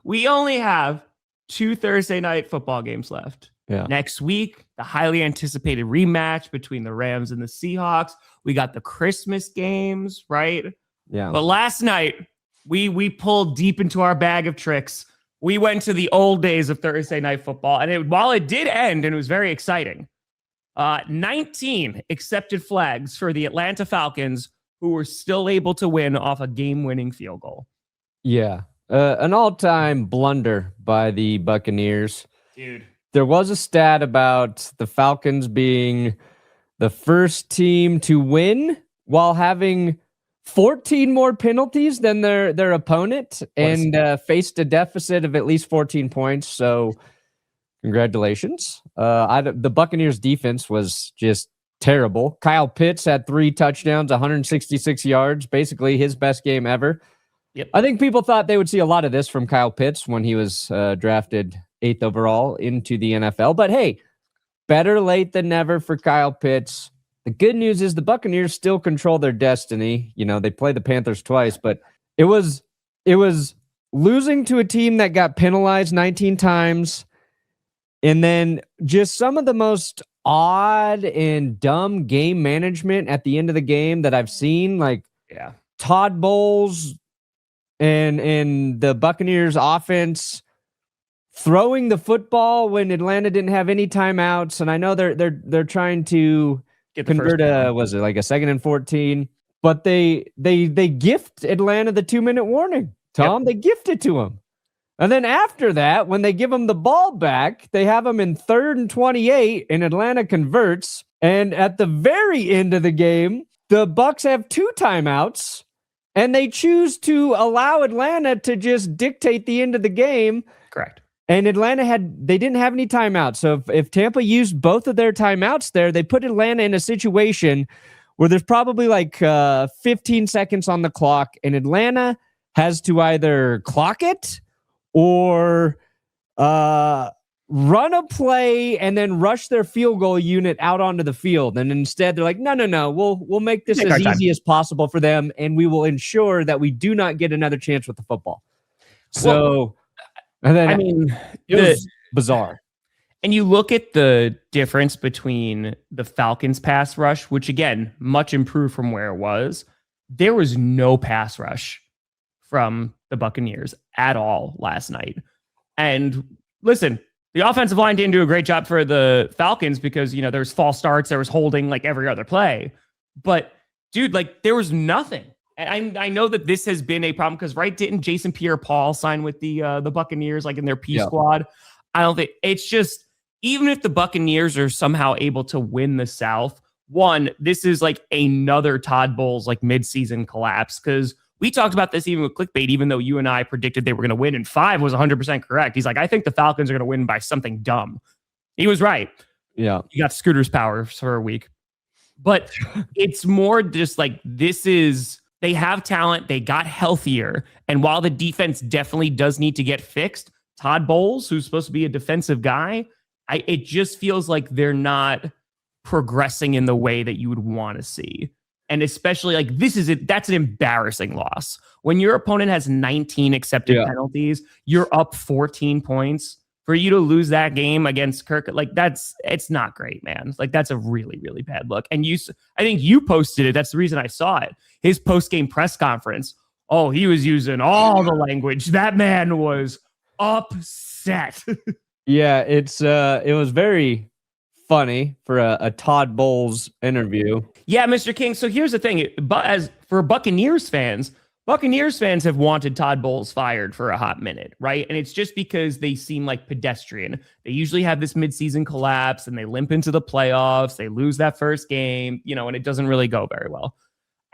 we only have 2 Thursday night football games left. Yeah. Next week, the highly anticipated rematch between the Rams and the Seahawks. We got the Christmas games, right? Yeah. But last night, we pulled deep into our bag of tricks. We went to the old days of Thursday night football. And while it did end, and it was very exciting, 19 accepted flags for the Atlanta Falcons, who were still able to win off a game-winning field goal. Yeah. An all-time blunder by the Buccaneers. Dude. There was a stat about the Falcons being the first team to win while having 14 more penalties than their opponent and faced a deficit of at least 14 points. So congratulations. The Buccaneers defense was just terrible. Kyle Pitts had 3 touchdowns, 166 yards, basically his best game ever. Yep. I think people thought they would see a lot of this from Kyle Pitts when he was drafted 8th overall into the NFL. But hey, better late than never for Kyle Pitts. The good news is the Buccaneers still control their destiny. You know, they play the Panthers twice, but it was losing to a team that got penalized 19 times. And then just some of the most odd and dumb game management at the end of the game that I've seen, like Todd Bowles and the Buccaneers offense throwing the football when Atlanta didn't have any timeouts. And I know they're trying to convert was it like a 2nd and 14, but they gift Atlanta the 2-minute warning. Tom, they gift it to them. And then after that, when they give them the ball back, they have them in 3rd and 28, and Atlanta converts. And at the very end of the game, the Bucs have 2 timeouts, and they choose to allow Atlanta to just dictate the end of the game. Correct. And Atlanta they didn't have any timeouts. So if Tampa used both of their timeouts there, they put Atlanta in a situation where there's probably like 15 seconds on the clock, and Atlanta has to either clock it or run a play and then rush their field goal unit out onto the field. And instead they're like, no, we'll make this as easy as possible for them, and we will ensure that we do not get another chance with the football. So, and then it was bizarre. And you look at the difference between the Falcons pass rush, which again, much improved from where it was. There was no pass rush from the Buccaneers at all last night. And listen, the offensive line didn't do a great job for the Falcons because, you know, there was false starts, there was holding like every other play. But dude, like there was nothing. And I know that this has been a problem because, right, didn't Jason Pierre-Paul sign with the Buccaneers like in their P squad? I don't think it's just, even if the Buccaneers are somehow able to win the South, one, this is like another Todd Bowles like midseason collapse, because we talked about this even with Clickbait, even though you and I predicted they were going to win, and 5 was 100% correct. He's like, I think the Falcons are going to win by something dumb. He was right. Yeah. He got Scooter's power for a week. But it's more just like, they have talent, they got healthier, and while the defense definitely does need to get fixed, Todd Bowles, who's supposed to be a defensive guy, it just feels like they're not progressing in the way that you would want to see. And especially like that's an embarrassing loss. When your opponent has 19 accepted penalties, you're up 14 points. For you to lose that game against Kirk, like it's not great, man. Like that's a really, really bad look. And I think you posted it. That's the reason I saw it. His post-game press conference. Oh, he was using all the language. That man was upset. Yeah, it was very funny for a Todd Bowles interview. Yeah, Mr. King. So here's the thing. But as for Buccaneers fans have wanted Todd Bowles fired for a hot minute, right? And it's just because they seem like pedestrian. They usually have this midseason collapse and they limp into the playoffs. They lose that first game, and it doesn't really go very well.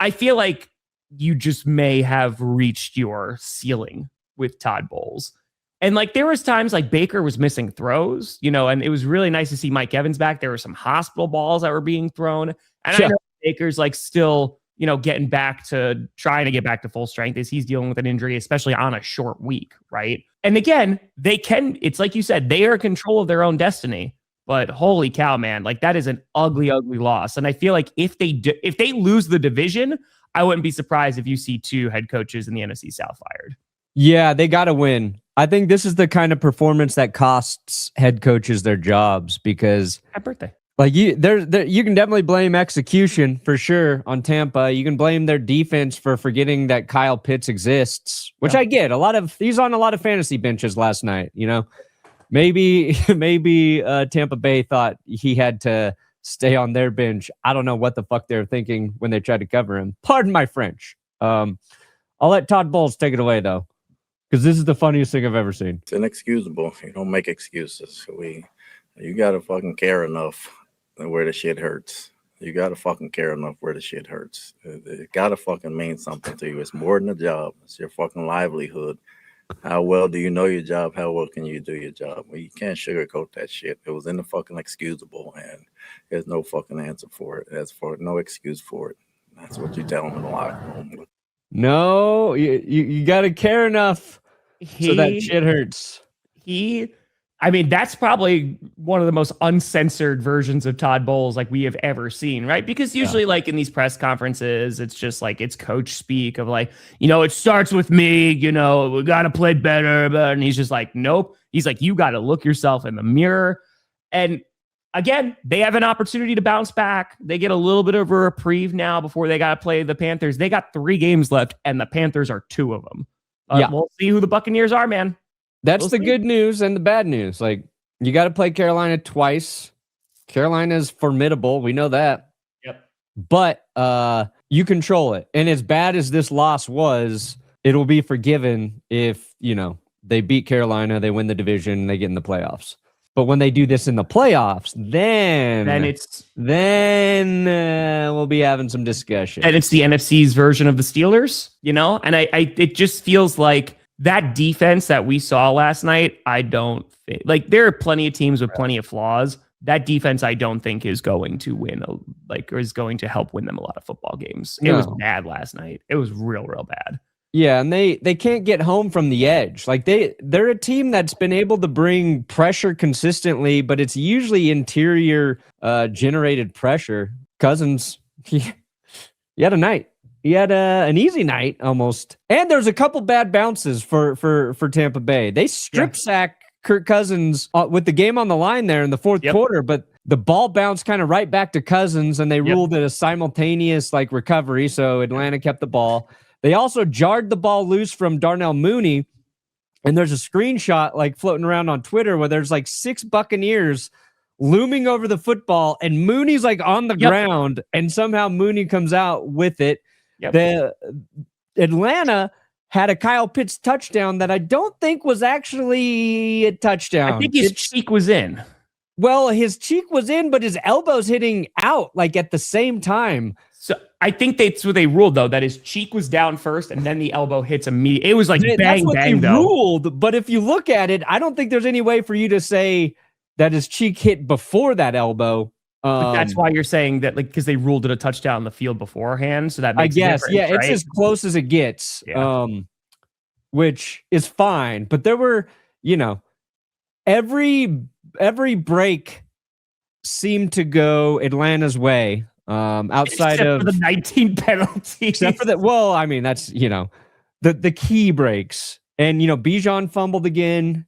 I feel like you just may have reached your ceiling with Todd Bowles. And like there was times like Baker was missing throws, and it was really nice to see Mike Evans back. There were some hospital balls that were being thrown. And I know Baker's like still, trying to get back to full strength as he's dealing with an injury, especially on a short week, right? And again, it's like you said, they are in control of their own destiny. But holy cow, man, like that is an ugly, ugly loss. And I feel like if they lose the division, I wouldn't be surprised if you see 2 head coaches in the NFC South fired. Yeah, they got to win. I think this is the kind of performance that costs head coaches their jobs because Happy birthday. like you can definitely blame execution for sure on Tampa. You can blame their defense for forgetting that Kyle Pitts exists, which I get. He's on a lot of fantasy benches last night, you know. Maybe Tampa Bay thought he had to stay on their bench. I don't know what the fuck they were thinking when they tried to cover him. Pardon my French. I'll let Todd Bowles take it away though, because this is the funniest thing I've ever seen. It's inexcusable. You don't make excuses. You gotta fucking care enough where the shit hurts. You gotta fucking care enough where the shit hurts. It gotta fucking mean something to you. It's more than a job. It's your fucking livelihood. How well do you know your job? How well can you do your job? Well, you can't sugarcoat that shit. It was in the fucking excusable, and there's no fucking answer for it. There's no excuse for it. That's what you tell them in the locker room. No, you got to care enough so that shit hurts. I mean, that's probably one of the most uncensored versions of Todd Bowles like we have ever seen, right? Because usually like in these press conferences, it's just like it's coach speak of like, you know, it starts with me, you know, we got to play better. And he's just like, nope. He's like, you got to look yourself in the mirror. And again, they have an opportunity to bounce back. They get a little bit of a reprieve now before they got to play the Panthers. They got 3 games left and the Panthers are 2 of them. We'll see who the Buccaneers are, man. That's the good news and the bad news. Like, you got to play Carolina twice. Carolina's formidable. We know that. Yep. But you control it. And as bad as this loss was, it'll be forgiven if, you know, they beat Carolina, they win the division, they get in the playoffs. But when they do this in the playoffs, then we'll be having some discussion. And it's the NFC's version of the Steelers, you know? And it just feels like that defense that we saw last night, I don't think, like, there are plenty of teams with plenty of flaws. That defense, I don't think is going to win, or is going to help win them a lot of football games. It was bad last night. It was real bad. Yeah, and they can't get home from the edge. Like they're a team that's been able to bring pressure consistently, but it's usually interior generated pressure. Cousins, he had a night. He had an easy night almost. And there's a couple bad bounces for Tampa Bay. They strip sack Kirk Cousins with the game on the line there in the fourth quarter, but the ball bounced kind of right back to Cousins, and they ruled it a simultaneous like recovery, so Atlanta kept the ball. They also jarred the ball loose from Darnell Mooney, and there's a screenshot like floating around on Twitter where there's like 6 Buccaneers looming over the football, and Mooney's like on the ground, and somehow Mooney comes out with it. The Atlanta had a Kyle Pitts touchdown that I don't think was actually a touchdown. I think his cheek was in. Well, his cheek was in, but his elbow's hitting out like at the same time. So I think that's what they ruled, though, that his cheek was down first and then the elbow hits immediately. It was like bang, that's what bang, they though. Ruled, but if you look at it, I don't think there's any way for you to say that his cheek hit before that elbow. But that's why you're saying that, like, because they ruled it a touchdown on the field beforehand. So that makes I guess, right? It's as close as it gets, which is fine. But there were, you know, every break seemed to go Atlanta's way. Outside except of for the 19 penalties, except for that. Well, I mean, that's, you know, the key breaks, and you know, Bijan fumbled again.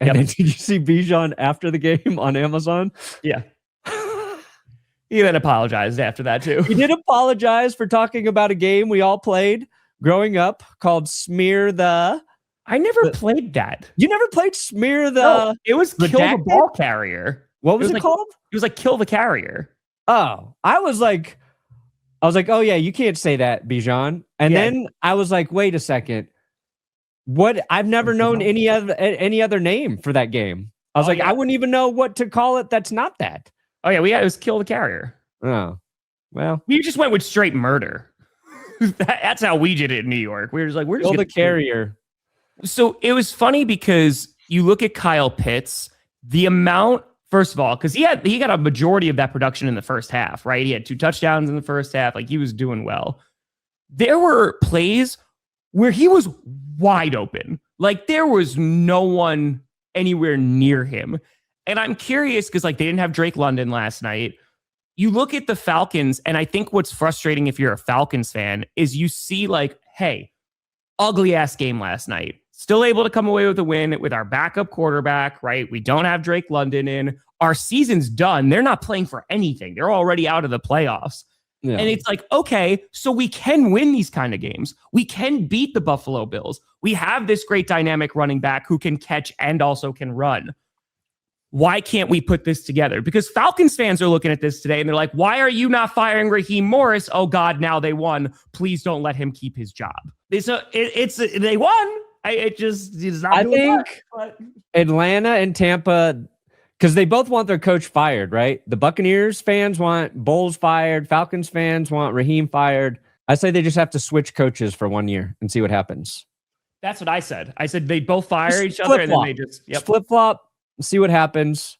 And then did you see Bijan after the game on Amazon? Yeah. He then apologized after that too. He did apologize for talking about a game we all played growing up called Smear the. I never played that. You never played Smear the? No, it was Kill the Ball Carrier. What was it called? It was like Kill the Carrier. Oh, I was like, oh yeah, you can't say that, Bijan. And then I was like, wait a second. What? I've never known any other name for that game. I was I wouldn't even know what to call it. That's not that. Oh yeah, it was Kill the Carrier. Oh, well, we just went with straight murder. That's how we did it in New York. We were just like, we're just Kill the Carrier. So it was funny because you look at Kyle Pitts, the amount. First of all, because he got a majority of that production in the first half, right? He had 2 touchdowns in the first half. Like, he was doing well. There were plays where he was wide open. Like, there was no one anywhere near him. And I'm curious because, like, they didn't have Drake London last night. You look at the Falcons, and I think what's frustrating if you're a Falcons fan is you see, like, hey, ugly ass game last night. Still able to come away with a win with our backup quarterback, right? We don't have Drake London in. Our season's done. They're not playing for anything. They're already out of the playoffs. Yeah. And it's like, okay, so we can win these kind of games. We can beat the Buffalo Bills. We have this great dynamic running back who can catch and also can run. Why can't we put this together? Because Falcons fans are looking at this today and they're like, why are you not firing Raheem Morris? Oh God, now they won. Please don't let him keep his job. They won. It just is not. I think Atlanta and Tampa, because they both want their coach fired, right? The Buccaneers fans want Bowles fired. Falcons fans want Raheem fired. I say they just have to switch coaches for 1 year and see what happens. That's what I said. I said they both fire each other and then they just flip flop. See what happens.